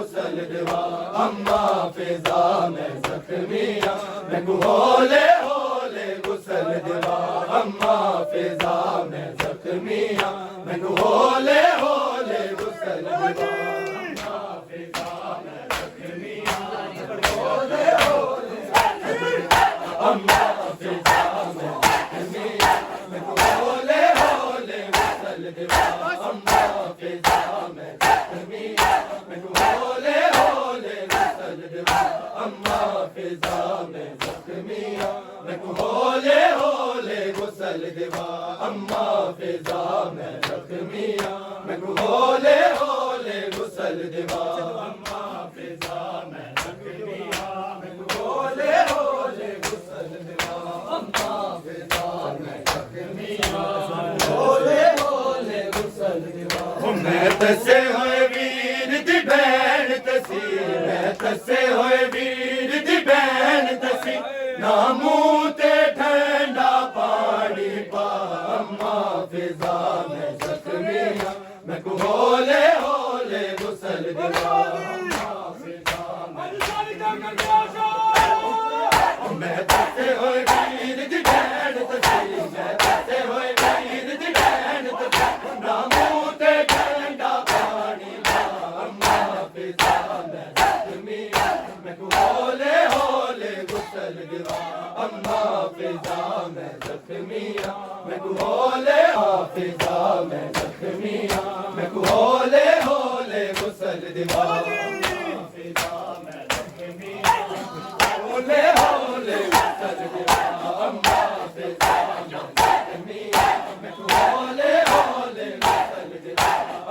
गुसल दिवा अम्मा फिजा में जख्मियां मैं होले होले गुसल दिवा अम्मा फिजा में जख्मियां मैं होले होले गुसल दिवा अम्मा फिजा में जख्मियां होले होले अम्मा फिजा में जख्मियां मैं होले होले गुसल दिवा अम्मा फिजा में जख्मियां मैं होले होले गुसल दिवा अम्मा फिजा में जख्मियां मैं होले होले गुसल दिवा अम्मा फिजा में जख्मियां मैं होले होले गुसल दिवा अम्मा फिजा में जख्मियां मैं होले होले गुसल दिवा अम्मा फिजा में जख्मियां होले होले गुसल दिवा मैं तसे होए वीर दी बैन तसी मैं तसे होए वीर दी बैन तसी ना मुंह ते ठंडा पानी पा अम्मा फिजा में जख्मियां मैं होले होले गुसल दिवा अम्मा फिजा में मैं तसे होए वीर दी बैन तसी मैं तसे होए वीर दी बैन तसी ना मुंह ते ठंडा पानी पा अम्मा फिजा में जख्मियां मैं होले होले गुसल दिवा अम्मा फिजा में जख्मियां मैं होले फिजा में जख्मियां मैं होले होले गुसल दिवा अम्मा फिजा में जख्मियां होले होले गुसल दिवा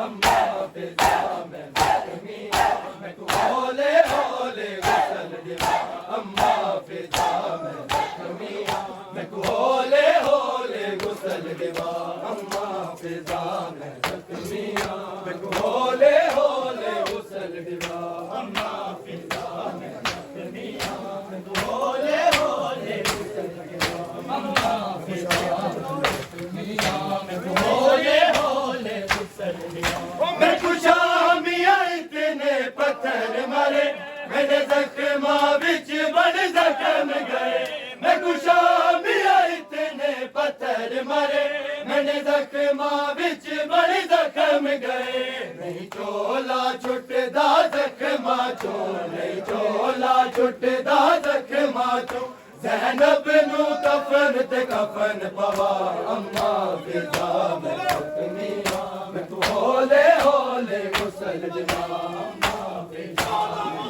अम्मा फिजा में जख्मियां मैं होले होले गुसल दिवा अम्मा फिजा में जख्मियां मैं होले होले गुसल दिवा अम्मा फिजा में जख्मियां मैं होले होले गुसल दिवा अम्मा फिजा में जख्मियां मैं होले होले गुसल दिवा अम्मा फिजा में जख्मियां मैं होले होले गुसल दिवा अम्मा फिजा में जख्मियां मैं होले होले गुसल दिवा मैं खुशामियां इतने पत्थर मारे मेरे जख्मा बिच बड़ जख्म गए मैं खुशामियां इतने पत्थर मारे मेरे जख्मा बिच बड़ जख्म गए नहीं चोला छुटदा जख्मा चो नहीं चोला छुटदा जख्मा चो ज़ैनब नू कफन ते कफन पवा अम्मा फिजा में जख्मियां मैं होले होले गुसल दिवा अम्मा फिजा में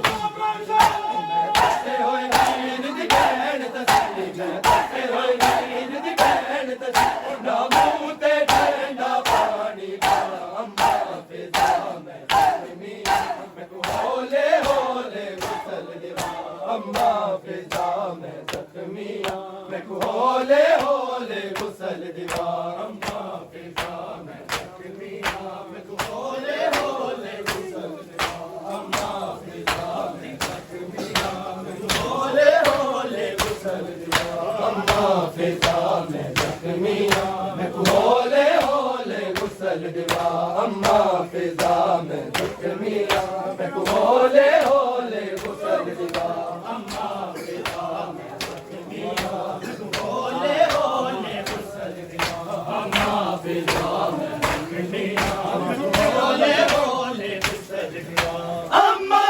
होए वीर दी बैन तसी मैं तसे होए वीर दी बैन तसी ना मुंह ते ठंडा पानी पा अम्मा फिजा में जख्मियां मैं होले होले गुसल दिवा अम्मा फिजा में जख्मियां मैं होले होले गुसल दिवा अम्मा फिजा में जख्मियां मैं होले होले गुसल दिवा अम्मा फिजा में जख्मियां मैं होले होले गुसल दिवा अम्मा फिजा में जख्मियां मैं होले होले गुसल दिवा अम्मा फिजा में जख्मियां मैं होले होले गुसल दिवा अम्मा फिजा में जख्मियां मैं होले होले गुसल दिवा अम्मा फिजा में जख्मियां मैं होले होले गुसल दिवा अम्मा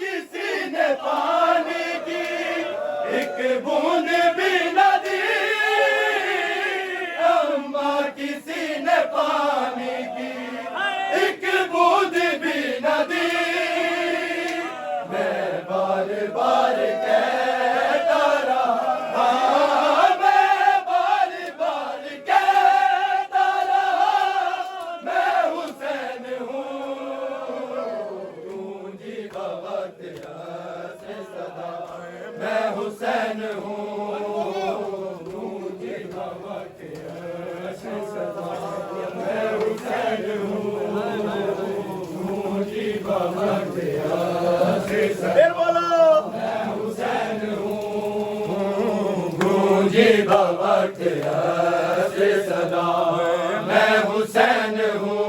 किसी ने पानी की एक बूंद भी न दी अम्मा किसी ने पानी की एक बूंद भी न दी मैं बार बार कहता रहा मैं बार बार कहता रहा मैं हुसैन हूँ गूंजी बवक्त से सदा मैं हुसैन हूँ गूंजी बवक्त से सदा मैं हुसैन हूँ गूंजी बवक्त से सदा मैं हुसैन हूँ गूंजी बवक्त से सदा मैं हुसैन हूँ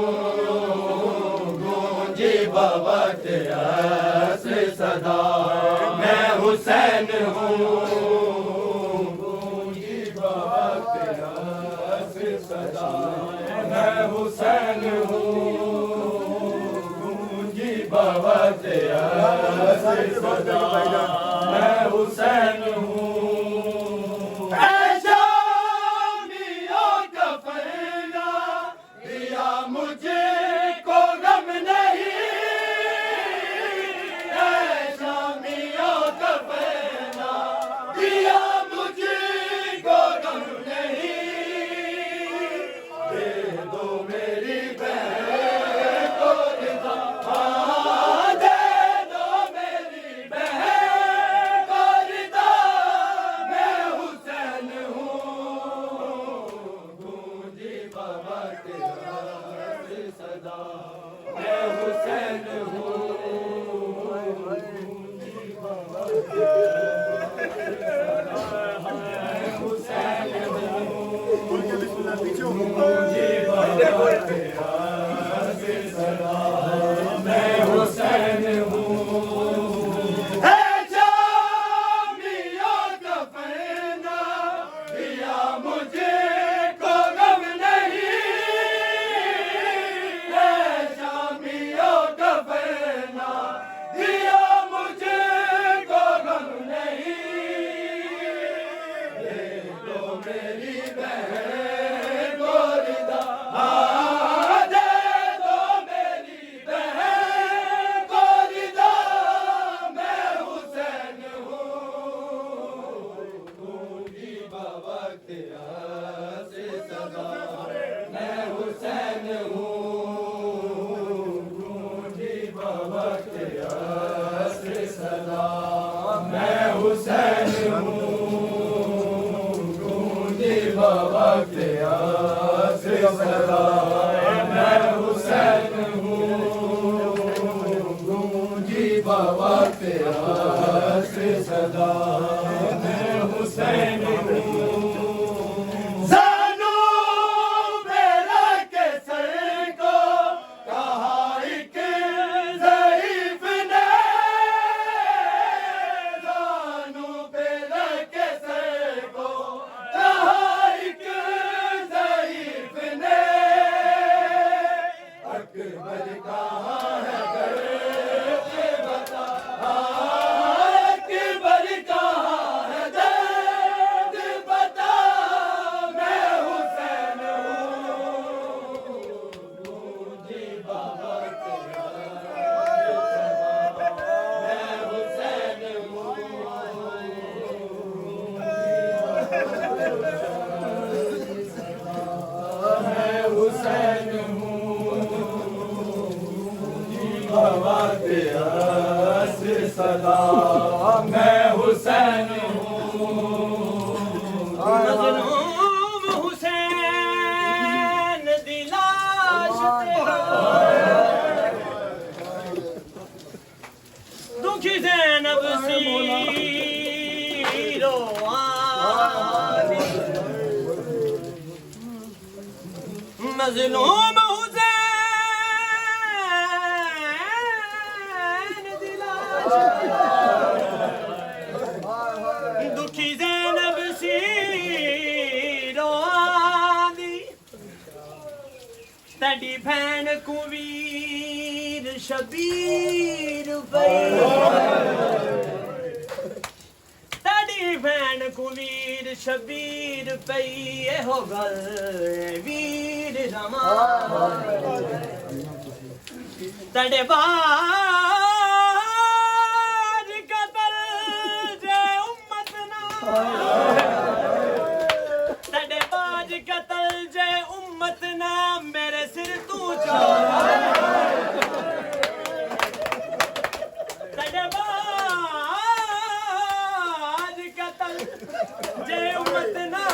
गूंजी बवक्त ऐसे सदा मैं हुसैन हूँ गूंजी बवक्त ऐसे सदा मैं हुसैन हूँ गूंजी बवक्त ऐसे सदा मैं हुसैन हूँ मज़लूम हुसैन दिलाश दुखी ज़ैनब सी रोआंदी तड़ी भैन को वीर शबीर पई तड़ी भैन को वीर शबीर पई हो गल वीर रमा तड़े बाज कतल जे उम्मत ना तड़े बाज कतल जे उम्मत ना मेरे सिर तू तड़े बाज कतल जे उम्मत ना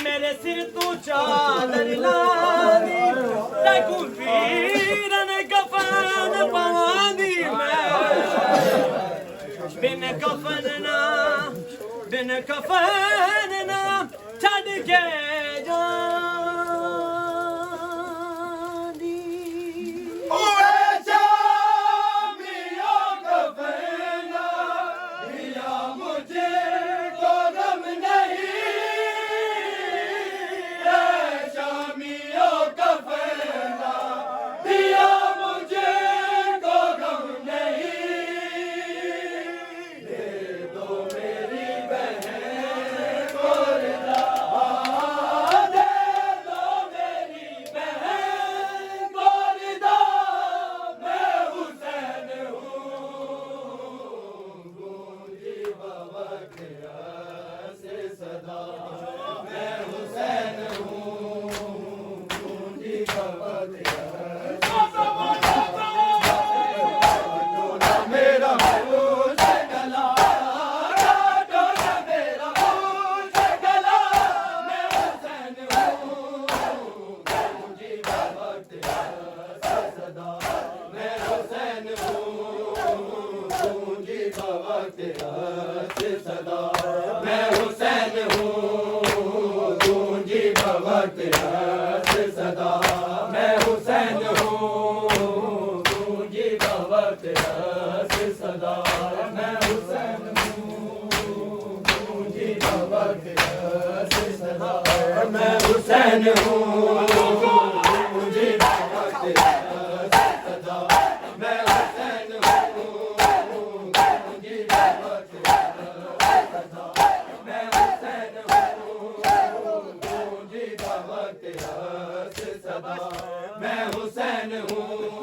मेरे सिर तू चादर लादी तकू वीरन कफन पवांदी मैं बिन कफन ना छड़ के जांदी वक्त हंस सदा मैं हुसैन हूँ गूंजी वक्त हंस सदा मैं हुसैन हूँ गूंजी वक्त हंस सदा मैं हुसैन हूँ गूंजी वक्त हंस सदा मैं हुसैन हूँ गूंजी वक्त हंस सदा मैं हुसैन हूँ गूंजी वक्त हंस सदा मैं हुसैन हूँ गूंजी वक्त हंस सदा मैं हुसैन हूँ